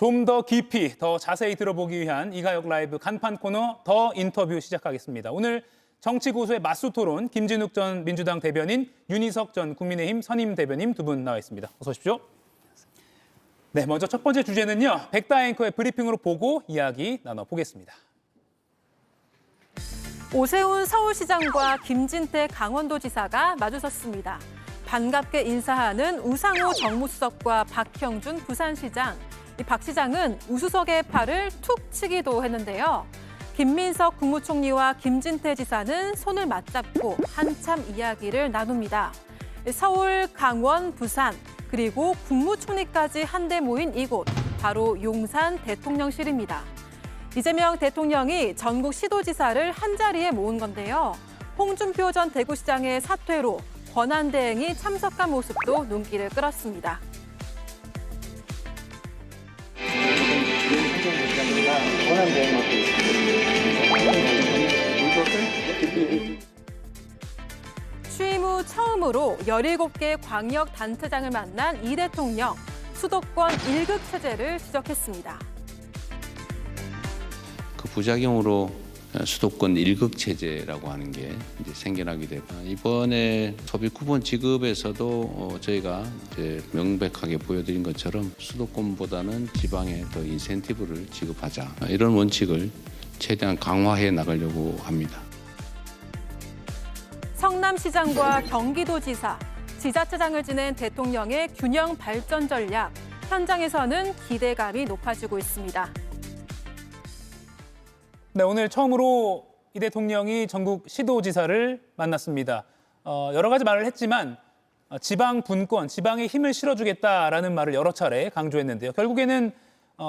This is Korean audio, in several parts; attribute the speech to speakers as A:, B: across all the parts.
A: 좀 더 깊이, 더 자세히 들어보기 위한 이가혁 라이브 간판 코너 더 인터뷰 시작하겠습니다. 오늘 정치 고수의 맞수 토론 김진욱 전 민주당 대변인, 윤희석 전 국민의힘 선임 대변인 두 분 나와 있습니다. 어서 오십시오. 네, 먼저 첫 번째 주제는요. 백다 앵커의 브리핑으로 보고 이야기 나눠보겠습니다.
B: 오세훈 서울시장과 김진태 강원도지사가 마주섰습니다. 반갑게 인사하는 우상호 정무수석과 박형준 부산시장. 박 시장은 우수석의 팔을 툭 치기도 했는데요. 김민석 국무총리와 김진태 지사는 손을 맞잡고 한참 이야기를 나눕니다. 서울, 강원, 부산, 그리고 국무총리까지 한데 모인 이곳, 바로 용산 대통령실입니다. 이재명 대통령이 전국 시도지사를 한자리에 모은 건데요. 홍준표 전 대구시장의 사퇴로 권한대행이 참석한 모습도 눈길을 끌었습니다. 취임 후 처음으로 17개 광역단체장을 만난 이 대통령, 수도권 1극 체제를 지적했습니다.
C: 그 부작용으로 수도권 1극 체제라고 하는 게 이제 생겨나게 되고, 이번에 소비 쿠폰 지급에서도 저희가 이제 명백하게 보여드린 것처럼 수도권보다는 지방에 더 인센티브를 지급하자, 이런 원칙을 최대한 강화해 나가려고 합니다.
B: 성남시장과 경기도지사, 지자체장을 지낸 대통령의 균형 발전 전략, 현장에서는 기대감이 높아지고 있습니다.
A: 네, 오늘 처음으로 이 대통령이 전국 시도지사를 만났습니다. 여러 가지 말을 했지만 지방 분권, 지방에 힘을 실어주겠다라는 말을 여러 차례 강조했는데요. 결국에는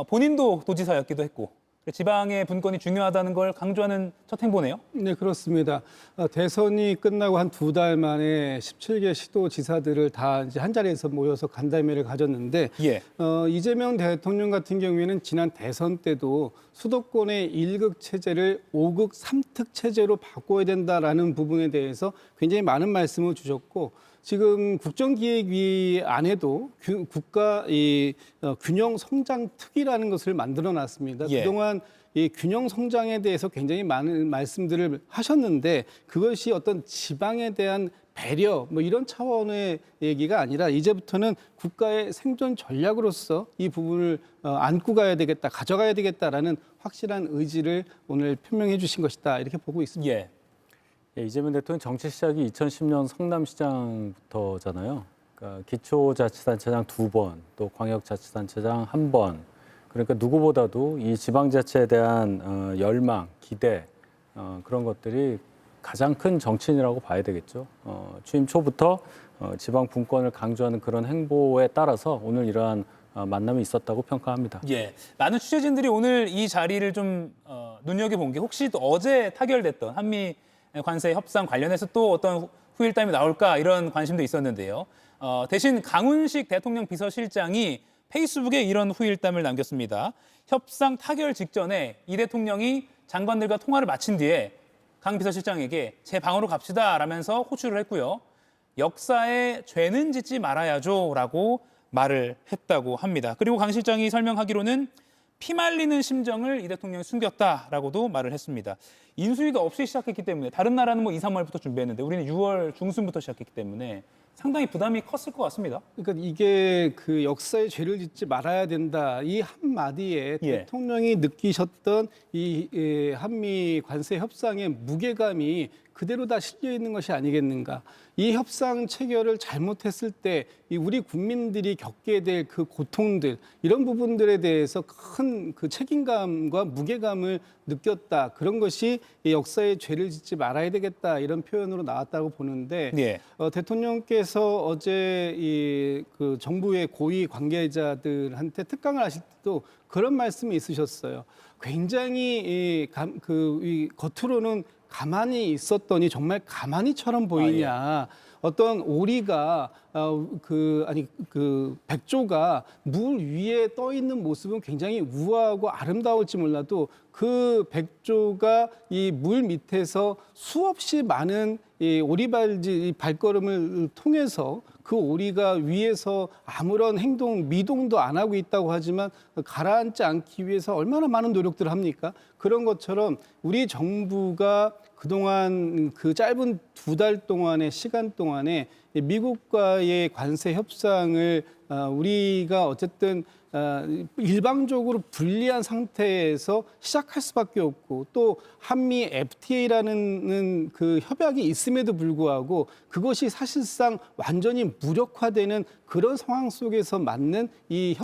A: 본인도 도지사였기도 했고 지방의 분권이 중요하다는 걸 강조하는 첫 행보네요.
D: 네, 그렇습니다. 대선이 끝나고 한 2달 만에 17개 시도지사들을 다 이제 한 자리에서 모여서 간담회를 가졌는데,
A: 예.
D: 이재명 대통령 같은 경우에는 지난 대선 때도 수도권의 1극 체제를 5극 3특 체제로 바꿔야 된다라는 부분에 대해서 굉장히 많은 말씀을 주셨고, 지금 국정기획위 안에도 국가 균형 성장 특위라는 것을 만들어 놨습니다.
A: 예.
D: 그동안 이 균형 성장에 대해서 굉장히 많은 말씀들을 하셨는데, 그것이 어떤 지방에 대한 배려 뭐 이런 차원의 얘기가 아니라 이제부터는 국가의 생존 전략으로서 이 부분을 안고 가야 되겠다, 가져가야 되겠다라는 확실한 의지를 오늘 표명해 주신 것이다, 이렇게 보고 있습니다.
A: 예.
E: 예, 이재명 대통령 정치 시작이 2010년 성남시장부터잖아요. 그러니까 기초자치단체장 2번, 또 광역자치단체장 1번. 그러니까 누구보다도 이 지방자치에 대한 열망, 기대, 그런 것들이 가장 큰 정치인이라고 봐야 되겠죠. 취임 초부터 지방 분권을 강조하는 그런 행보에 따라서 오늘 이러한 만남이 있었다고 평가합니다.
A: 예, 많은 취재진들이 오늘 이 자리를 좀 눈여겨본 게 혹시 또 어제 타결됐던 한미 관세 협상 관련해서 또 어떤 후일담이 나올까 이런 관심도 있었는데요. 대신 강훈식 대통령 비서실장이 페이스북에 이런 후일담을 남겼습니다. 협상 타결 직전에 이 대통령이 장관들과 통화를 마친 뒤에 강 비서실장에게 제 방으로 갑시다 라면서 호출을 했고요. 역사에 죄는 짓지 말아야죠 라고 말을 했다고 합니다. 그리고 강 실장이 설명하기로는 피말리는 심정을 이 대통령이 숨겼다라고도 말을 했습니다. 인수위도 없이 시작했기 때문에 다른 나라는 뭐 2, 3월부터 준비했는데 우리는 6월 중순부터 시작했기 때문에 상당히 부담이 컸을 것 같습니다.
D: 그러니까 이게 그 역사에 죄를 짓지 말아야 된다, 이 한마디에
A: 예.
D: 대통령이 느끼셨던 이 한미 관세 협상의 무게감이 그대로 다 실려 있는 것이 아니겠는가. 이 협상 체결을 잘못했을 때 이 우리 국민들이 겪게 될 그 고통들, 이런 부분들에 대해서 큰 그 책임감과 무게감을 느꼈다. 그런 것이 이 역사에 죄를 짓지 말아야 되겠다, 이런 표현으로 나왔다고 보는데,
A: 예.
D: 대통령께서 어제 그 정부의 고위 관계자들한테 특강을 하실 때도 그런 말씀이 있으셨어요. 굉장히 이 겉으로는 가만히 있었더니 정말 가만히처럼 보이냐. 어떤 오리가 그 백조가 물 위에 떠 있는 모습은 굉장히 우아하고 아름다울지 몰라도 그 백조가 이 물 밑에서 수없이 많은 이 오리발지 발걸음을 통해서 그 오리가 위에서 아무런 미동도 안 하고 있다고 하지만 가라앉지 않기 위해서 얼마나 많은 노력들을 합니까? 그런 것처럼 우리 정부가 그동안 그 짧은 2달 동안의 시간 동안에 미국과의 관세 협상을 우리가 어쨌든 일방적으로 불리한 상태에서 시작할 수밖에 없고 또 한미 FTA라는 그 협약이 있음에도 불구하고 그것이 사실상 완전히 무력화되는 그런 상황 속에서 맞는 이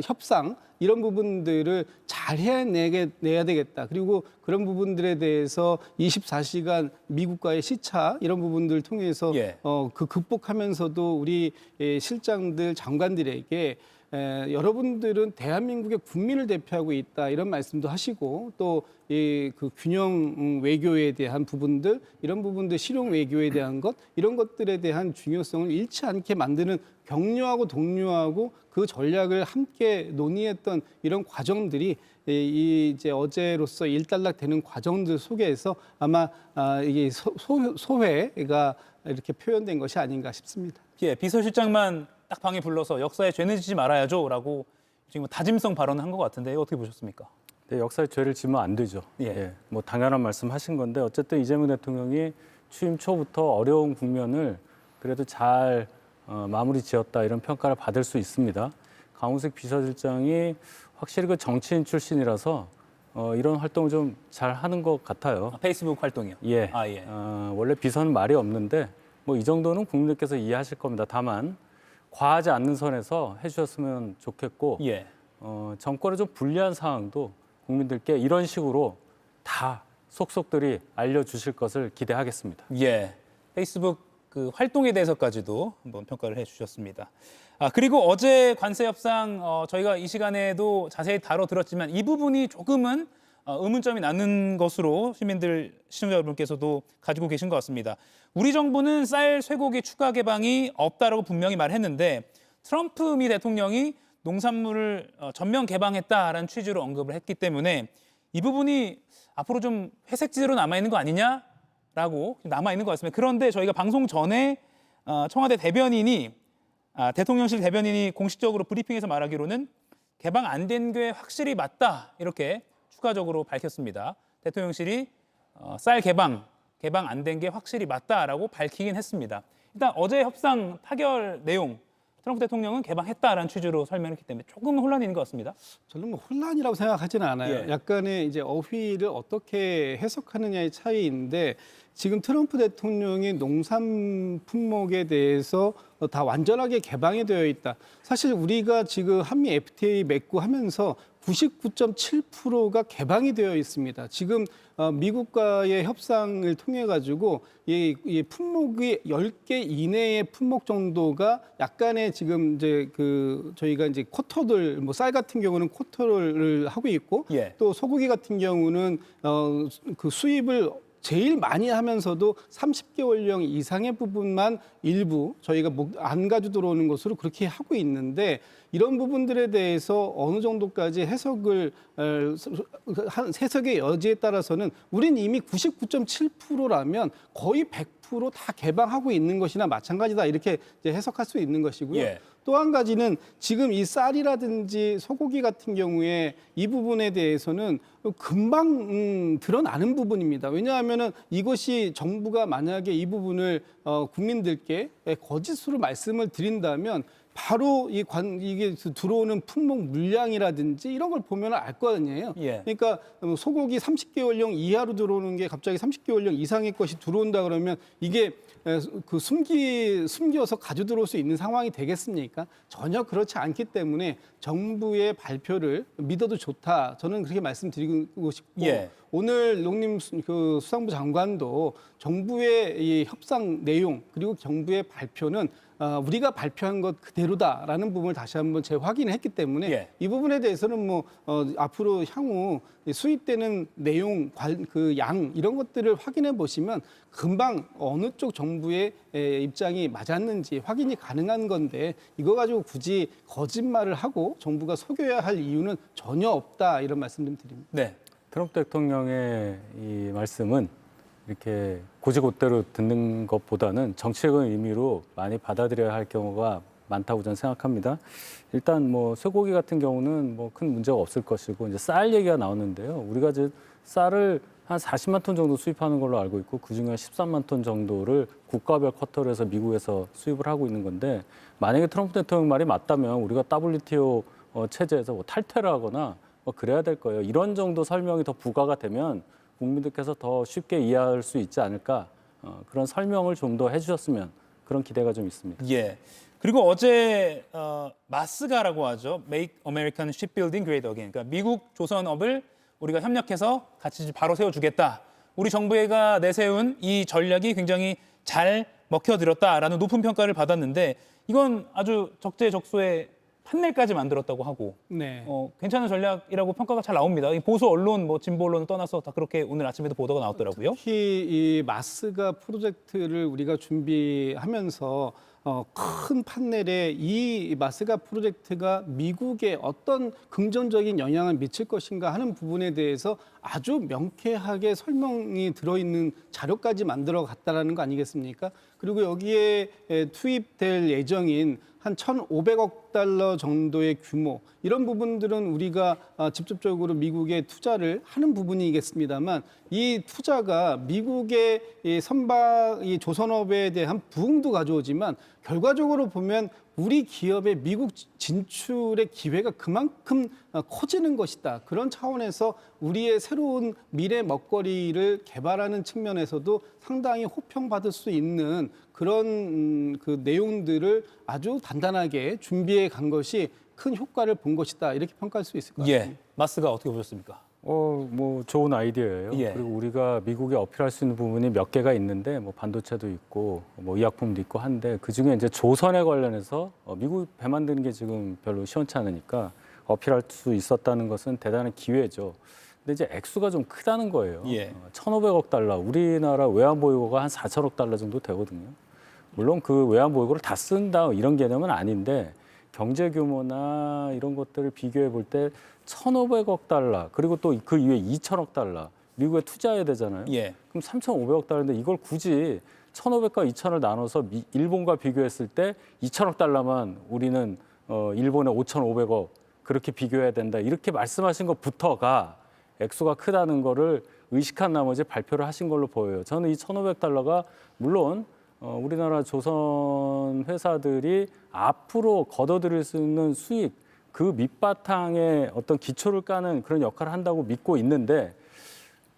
D: 협상 이런 부분들을 잘 해내야 되겠다. 그리고 그런 부분들에 대해서 24시간 미국과의 시차 이런 부분들을 통해서
A: 예.
D: 그 극복하면서도 우리 실장들 장관들에게 여러분들은 대한민국의 국민을 대표하고 있다 이런 말씀도 하시고 또 그 균형 외교에 대한 부분들 이런 부분들 실용 외교에 대한 것 이런 것들에 대한 중요성을 잃지 않게 만드는 격려하고 독려하고 그 전략을 함께 논의했던 이런 과정들이 이제 어제로서 일단락되는 과정들 속에서 아마 이게 소회가 이렇게 표현된 것이 아닌가 싶습니다.
A: 예, 비서실장만 딱 방에 불러서 역사에 죄는 지지 말아야죠라고 지금 다짐성 발언을 한 것 같은데 어떻게 보셨습니까?
E: 네, 역사에 죄를 지면 안 되죠.
A: 예.
E: 뭐 당연한 말씀하신 건데 어쨌든 이재명 대통령이 취임 초부터 어려운 국면을 그래도 잘 마무리 지었다 이런 평가를 받을 수 있습니다. 강훈식 비서실장이 확실히 그 정치인 출신이라서 이런 활동을 좀 잘 하는 것 같아요.
A: 페이스북 활동이요.
E: 예.
A: 예.
E: 원래 비서는 말이 없는데 뭐 이 정도는 국민들께서 이해하실 겁니다. 다만 과하지 않는 선에서 해주셨으면 좋겠고
A: 예.
E: 정권에 좀 불리한 상황도 국민들께 이런 식으로 다 속속들이 알려주실 것을 기대하겠습니다.
A: 예. 페이스북 그 활동에 대해서까지도 한번 평가를 해주셨습니다. 그리고 어제 관세 협상 저희가 이 시간에도 자세히 다뤄들었지만 이 부분이 조금은 의문점이 나는 것으로 시청자 여러분께서도 가지고 계신 것 같습니다. 우리 정부는 쌀 쇠고기 추가 개방이 없다라고 분명히 말했는데 트럼프 미 대통령이 농산물을 전면 개방했다라는 취지로 언급을 했기 때문에 이 부분이 앞으로 좀 회색지대로 남아있는 거 아니냐라고 남아있는 것 같습니다. 그런데 저희가 방송 전에 청와대 대통령실 대변인이 공식적으로 브리핑에서 말하기로는 개방 안 된 게 확실히 맞다 이렇게 추가적으로 밝혔습니다. 대통령실이 쌀 개방 안 된 게 확실히 맞다라고 밝히긴 했습니다. 일단 어제 협상 타결 내용 트럼프 대통령은 개방했다라는 취지로 설명했기 때문에 조금 혼란이 있는 것 같습니다.
D: 저는 뭐 혼란이라고 생각하지는 않아요.
A: 예.
D: 약간의 이제 어휘를 어떻게 해석하느냐의 차이인데 지금 트럼프 대통령이 농산 품목에 대해서 다 완전하게 개방이 되어 있다. 사실 우리가 지금 한미 FTA 맺고 하면서 99.7%가 개방이 되어 있습니다. 지금 미국과의 협상을 통해 가지고 이 품목이 10개 이내의 품목 정도가 약간의 지금 이제 저희가 이제 쿼터들 뭐 쌀 같은 경우는 쿼터를 하고 있고
A: 예.
D: 또 소고기 같은 경우는 그 수입을 제일 많이 하면서도 30개월령 이상의 부분만 일부 저희가 안 가지고 들어오는 것으로 그렇게 하고 있는데 이런 부분들에 대해서 어느 정도까지 해석의 여지에 따라서는 우린 이미 99.7%라면 거의 100%다 개방하고 있는 것이나 마찬가지다 이렇게 이제 해석할 수 있는 것이고요.
A: 예.
D: 또 한 가지는 지금 이 쌀이라든지 소고기 같은 경우에 이 부분에 대해서는 금방 드러나는 부분입니다. 왜냐하면은 이것이 정부가 만약에 이 부분을 국민들께 거짓으로 말씀을 드린다면 바로 이게 들어오는 품목 물량이라든지 이런 걸 보면 알 거 아니에요.
A: 예.
D: 그러니까 소고기 30개월령 이하로 들어오는 게 갑자기 30개월령 이상의 것이 들어온다 그러면 이게 숨겨서 가져 들어올 수 있는 상황이 되겠습니까? 전혀 그렇지 않기 때문에 정부의 발표를 믿어도 좋다. 저는 그렇게 말씀드리고 싶고
A: 예.
D: 오늘 수상부 장관도 정부의 이 협상 내용 그리고 정부의 발표는 우리가 발표한 것 그대로다라는 부분을 다시 한번 재확인했기 때문에
A: 예.
D: 이 부분에 대해서는 뭐 앞으로 향후 수입되는 내용, 그 양 이런 것들을 확인해 보시면 금방 어느 쪽 정부의 입장이 맞았는지 확인이 가능한 건데 이거 가지고 굳이 거짓말을 하고 정부가 속여야 할 이유는 전혀 없다 이런 말씀 좀 드립니다.
A: 네.
E: 트럼프 대통령의 이 말씀은 이렇게 고지고대로 듣는 것보다는 정치적인 의미로 많이 받아들여야 할 경우가 많다고 저는 생각합니다. 일단 뭐 쇠고기 같은 경우는 뭐 큰 문제가 없을 것이고 이제 쌀 얘기가 나오는데요. 우리가 이제 쌀을 한 40만 톤 정도 수입하는 걸로 알고 있고 그중에 13만 톤 정도를 국가별 쿼터로 해서 미국에서 수입을 하고 있는 건데 만약에 트럼프 대통령 말이 맞다면 우리가 WTO 체제에서 뭐 탈퇴를 하거나 뭐 그래야 될 거예요. 이런 정도 설명이 더 부과가 되면 국민들께서 더 쉽게 이해할 수 있지 않을까 그런 설명을 좀 더 해주셨으면 그런 기대가 좀 있습니다.
A: 예. 그리고 어제 마스가라고 하죠. Make American Shipbuilding Great Again. 그러니까 미국 조선업을 우리가 협력해서 같이 바로 세워주겠다. 우리 정부가 내세운 이 전략이 굉장히 잘 먹혀들었다라는 높은 평가를 받았는데 이건 아주 적재적소에 판넬까지 만들었다고 하고
D: 네.
A: 괜찮은 전략이라고 평가가 잘 나옵니다. 이 보수 언론, 뭐 진보 언론을 떠나서 다 그렇게 오늘 아침에도 보도가 나왔더라고요.
D: 특히 이 마스가 프로젝트를 우리가 준비하면서 큰 판넬에 이 마스가 프로젝트가 미국에 어떤 긍정적인 영향을 미칠 것인가 하는 부분에 대해서 아주 명쾌하게 설명이 들어있는 자료까지 만들어 갔다라는 거 아니겠습니까? 그리고 여기에 투입될 예정인 한 1,500억 달러 정도의 규모 이런 부분들은 우리가 직접적으로 미국에 투자를 하는 부분이겠습니다만 이 투자가 미국의 이 이 조선업에 대한 부흥도 가져오지만 결과적으로 보면 우리 기업의 미국 진출의 기회가 그만큼 커지는 것이다. 그런 차원에서 우리의 새로운 미래 먹거리를 개발하는 측면에서도 상당히 호평받을 수 있는 그런 그 내용들을 아주 단단하게 준비해 간 것이 큰 효과를 본 것이다. 이렇게 평가할 수 있을 것 같습니다.
A: 예. 마스가 어떻게 보셨습니까?
E: 뭐 좋은 아이디어예요.
A: 예.
E: 그리고 우리가 미국에 어필할 수 있는 부분이 몇 개가 있는데 뭐 반도체도 있고 뭐 의약품도 있고 한데 그 중에 이제 조선에 관련해서 미국 배 만드는 게 지금 별로 시원치 않으니까 어필할 수 있었다는 것은 대단한 기회죠. 근데 이제 액수가 좀 크다는 거예요.
A: 예.
E: 1,500억 달러, 우리나라 외환 보유고가 한 4천억 달러 정도 되거든요. 물론 그 외환 보유고를 다 쓴다 이런 개념은 아닌데 경제 규모나 이런 것들을 비교해 볼 때 1,500억 달러 그리고 또 그 이후에 2천억 달러 미국에 투자해야 되잖아요.
A: 예.
E: 그럼 3,500억 달러인데 이걸 굳이 1,500과 2,000을 나눠서 일본과 비교했을 때 2천억 달러만 우리는 일본의 5,500억 그렇게 비교해야 된다. 이렇게 말씀하신 것부터가 액수가 크다는 거를 의식한 나머지 발표를 하신 걸로 보여요. 저는 이 1,500달러가 물론 우리나라 조선 회사들이 앞으로 걷어들일 수 있는 수익 그 밑바탕에 어떤 기초를 까는 그런 역할을 한다고 믿고 있는데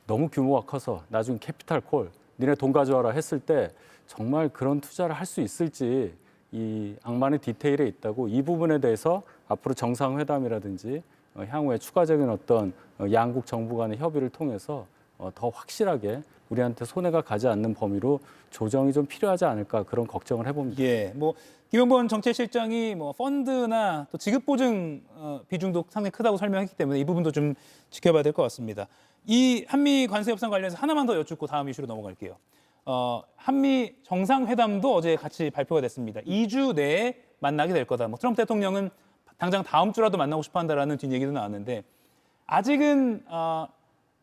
E: 너무 규모가 커서 나중에 캐피탈 콜, 니네 돈 가져와라 했을 때 정말 그런 투자를 할 수 있을지 이 악마는 디테일에 있다고 이 부분에 대해서 앞으로 정상회담이라든지 향후에 추가적인 어떤 양국 정부 간의 협의를 통해서 더 확실하게 우리한테 손해가 가지 않는 범위로 조정이 좀 필요하지 않을까 그런 걱정을 해봅니다.
A: 예, 뭐 김용범 정책실장이 뭐 펀드나 또 지급 보증 비중도 상당히 크다고 설명했기 때문에 이 부분도 좀 지켜봐야 될 것 같습니다. 이 한미 관세 협상 관련해서 하나만 더 여쭙고 다음 이슈로 넘어갈게요. 한미 정상회담도 어제 같이 발표가 됐습니다. 2주 내에 만나게 될 거다. 뭐 트럼프 대통령은 당장 다음 주라도 만나고 싶어한다라는 뒷얘기도 나왔는데 아직은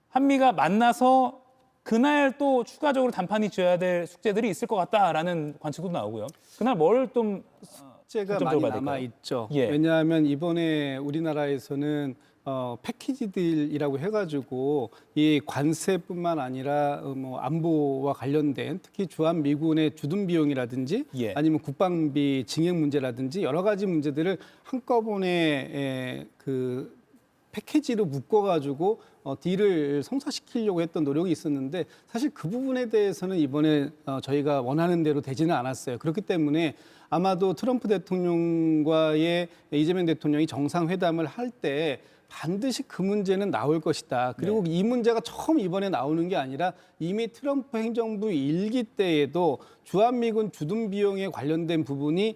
A: 한미가 만나서 그날 또 추가적으로 단판이 지어야 될 숙제들이 있을 것 같다라는 관측도 나오고요. 그날 뭘 좀
D: 숙제가 많이 남아 있죠.
A: 예.
D: 왜냐하면 이번에 우리나라에서는 패키지 딜이라고 해가지고 이 관세뿐만 아니라 뭐 안보와 관련된 특히 주한 미군의 주둔 비용이라든지
A: 예.
D: 아니면 국방비 증액 문제라든지 여러 가지 문제들을 한꺼번에 그 패키지로 묶어가지고 딜을 성사시키려고 했던 노력이 있었는데 사실 그 부분에 대해서는 이번에 저희가 원하는 대로 되지는 않았어요. 그렇기 때문에 아마도 트럼프 대통령과의 이재명 대통령이 정상회담을 할 때 반드시 그 문제는 나올 것이다. 그리고 이 문제가 처음 이번에 나오는 게 아니라 이미 트럼프 행정부 일기 때에도 주한미군 주둔 비용에 관련된 부분이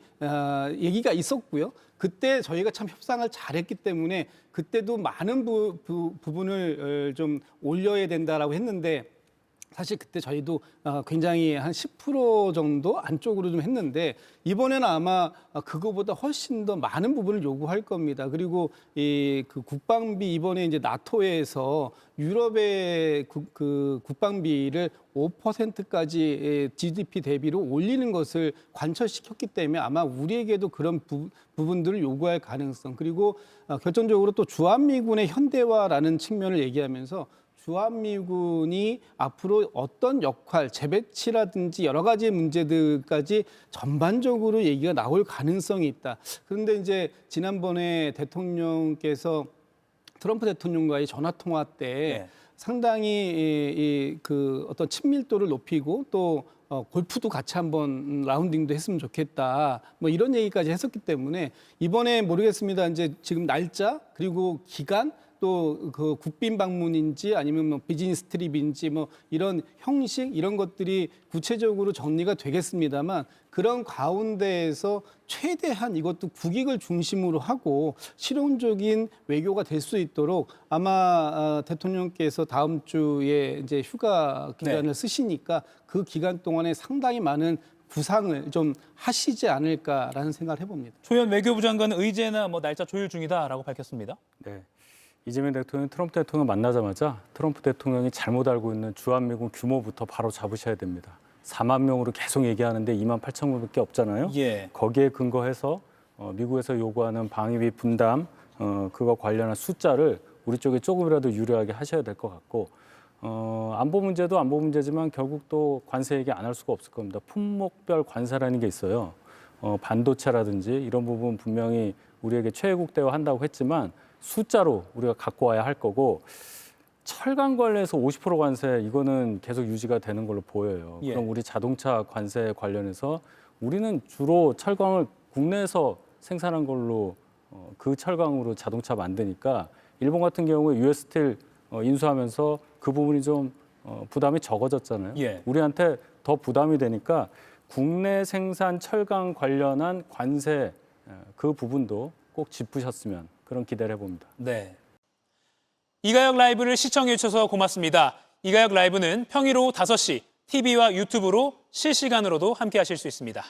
D: 얘기가 있었고요. 그때 저희가 참 협상을 잘했기 때문에 그때도 많은 부분을 좀 올려야 된다라고 했는데 사실 그때 저희도 굉장히 한 10% 정도 안쪽으로 좀 했는데 이번에는 아마 그거보다 훨씬 더 많은 부분을 요구할 겁니다. 그리고 그 국방비 이번에 이제 나토에서 유럽의 그 국방비를 5%까지 GDP 대비로 올리는 것을 관철시켰기 때문에 아마 우리에게도 그런 부분들을 요구할 가능성 그리고 결정적으로 또 주한미군의 현대화라는 측면을 얘기하면서 주한미군이 앞으로 어떤 역할, 재배치라든지 여러 가지 문제들까지 전반적으로 얘기가 나올 가능성이 있다. 그런데 이제 지난번에 대통령께서 트럼프 대통령과의 전화 통화 때 상당히 그 어떤 친밀도를 높이고 또 골프도 같이 한번 라운딩도 했으면 좋겠다. 뭐 이런 얘기까지 했었기 때문에 이번에 모르겠습니다. 이제 지금 날짜 그리고 기간 또 그 국빈 방문인지 아니면 뭐 비즈니스 트립인지 뭐 이런 형식 이런 것들이 구체적으로 정리가 되겠습니다만 그런 가운데에서 최대한 이것도 국익을 중심으로 하고 실용적인 외교가 될 수 있도록 아마 대통령께서 다음 주에 이제 휴가 기간을 쓰시니까 그 기간 동안에 상당히 많은 구상을 좀 하시지 않을까라는 생각을 해봅니다.
A: 조현 외교부 장관은 의제나 뭐 날짜 조율 중이다라고 밝혔습니다.
E: 네. 이재명 대통령 트럼프 대통령 만나자마자 트럼프 대통령이 잘못 알고 있는 주한미군 규모부터 바로 잡으셔야 됩니다. 4만 명으로 계속 얘기하는데 2만 8천 명밖에 없잖아요.
A: 예.
E: 거기에 근거해서 미국에서 요구하는 방위비 분담 그거 관련한 숫자를 우리 쪽에 조금이라도 유리하게 하셔야 될 것 같고 안보 문제도 안보 문제지만 결국 또 관세 얘기 안 할 수가 없을 겁니다. 품목별 관세라는 게 있어요. 반도체라든지 이런 부분 분명히 우리에게 최애국대화 한다고 했지만 숫자로 우리가 갖고 와야 할 거고 철강 관련해서 50% 관세 이거는 계속 유지가 되는 걸로 보여요.
A: 예.
E: 그럼 우리 자동차 관세 관련해서 우리는 주로 철강을 국내에서 생산한 걸로 그 철강으로 자동차 만드니까 일본 같은 경우에 US 스틸 인수하면서 그 부분이 좀 부담이 적어졌잖아요.
A: 예.
E: 우리한테 더 부담이 되니까 국내 생산 철강 관련한 관세 그 부분도 꼭 짚으셨으면 그런 기대를 해봅니다.
A: 네. 이가혁 라이브를 시청해 주셔서 고맙습니다. 이가혁 라이브는 평일 오후 5시 TV와 유튜브로 실시간으로도 함께 하실 수 있습니다.